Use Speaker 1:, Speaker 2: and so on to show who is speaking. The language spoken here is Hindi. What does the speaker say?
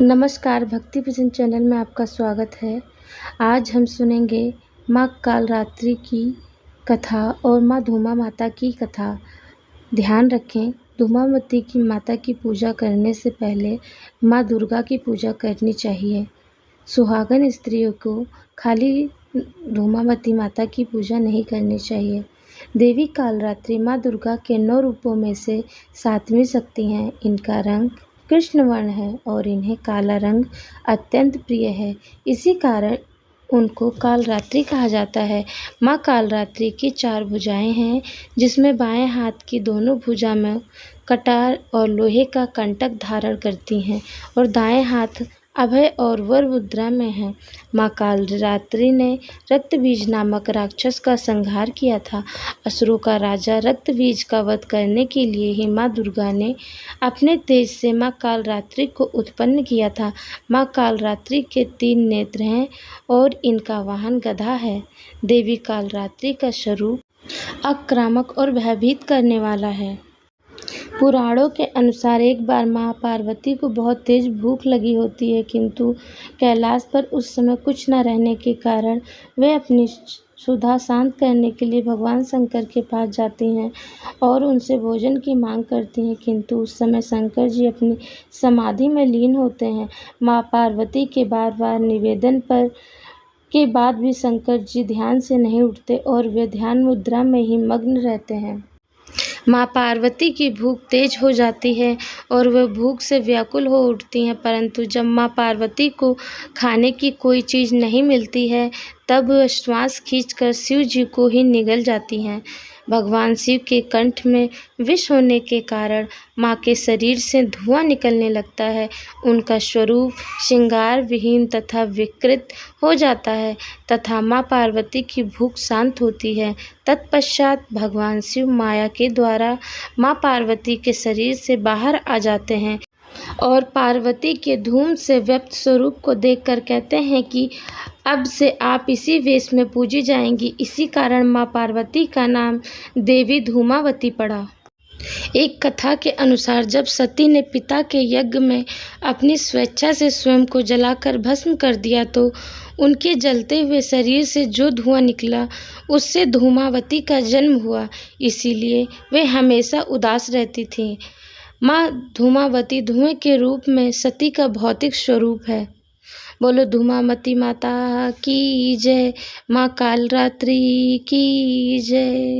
Speaker 1: नमस्कार, भक्ति भजन चैनल में आपका स्वागत है। आज हम सुनेंगे माँ कालरात्रि की कथा और माँ धूमा माता की कथा। ध्यान रखें, धूमावती की माता की पूजा करने से पहले माँ दुर्गा की पूजा करनी चाहिए। सुहागन स्त्रियों को खाली धूमावती माता की पूजा नहीं करनी चाहिए। देवी कालरात्रि माँ दुर्गा के 9 रूपों में से 7वीं शक्ति हैं। इनका रंग कृष्ण वर्ण है और इन्हें काला रंग अत्यंत प्रिय है। इसी कारण उनको कालरात्रि कहा जाता है। माँ कालरात्रि की 4 भुजाएं हैं, जिसमें बाएं हाथ की दोनों भुजा में कटार और लोहे का कंटक धारण करती हैं और दाएं हाथ अभय और वर मुद्रा में है। माँ कालरात्रि ने रक्तबीज नामक राक्षस का संहार किया था। असुरों का राजा रक्तबीज का वध करने के लिए ही माँ दुर्गा ने अपने तेज से माँ कालरात्रि को उत्पन्न किया था। माँ कालरात्रि के 3 नेत्र हैं और इनका वाहन गधा है। देवी कालरात्रि का स्वरूप आक्रामक और भयभीत करने वाला है। पुराणों के अनुसार एक बार माँ पार्वती को बहुत तेज भूख लगी होती है, किंतु कैलाश पर उस समय कुछ न रहने के कारण वे अपनी क्षुधा शांत करने के लिए भगवान शंकर के पास जाती हैं और उनसे भोजन की मांग करती हैं, किंतु उस समय शंकर जी अपनी समाधि में लीन होते हैं। माँ पार्वती के बार बार निवेदन पर के बाद भी शंकर जी ध्यान से नहीं उठते और वे ध्यान मुद्रा में ही मग्न रहते हैं। माँ पार्वती की भूख तेज हो जाती है और वह भूख से व्याकुल हो उठती हैं, परंतु जब माँ पार्वती को खाने की कोई चीज़ नहीं मिलती है, तब वह श्वास खींचकर शिव जी को ही निगल जाती हैं। भगवान शिव के कंठ में विष होने के कारण माँ के शरीर से धुआं निकलने लगता है। उनका स्वरूप श्रृंगार विहीन तथा विकृत हो जाता है तथा माँ पार्वती की भूख शांत होती है। तत्पश्चात भगवान शिव माया के द्वारा माँ पार्वती के शरीर से बाहर आ जाते हैं और पार्वती के धूम से व्यक्त स्वरूप को देखकर कहते हैं कि अब से आप इसी वेश में पूजी जाएंगी। इसी कारण माँ पार्वती का नाम देवी धूमावती पड़ा। एक कथा के अनुसार जब सती ने पिता के यज्ञ में अपनी स्वेच्छा से स्वयं को जलाकर भस्म कर दिया, तो उनके जलते हुए शरीर से जो धुआं निकला, उससे धूमावती का जन्म हुआ। इसीलिए वे हमेशा उदास रहती थीं। माँ धूमावती धुएं के रूप में सती का भौतिक स्वरूप है। बोलो धूमावती माता की जय, माँ कालरात्रि की जय।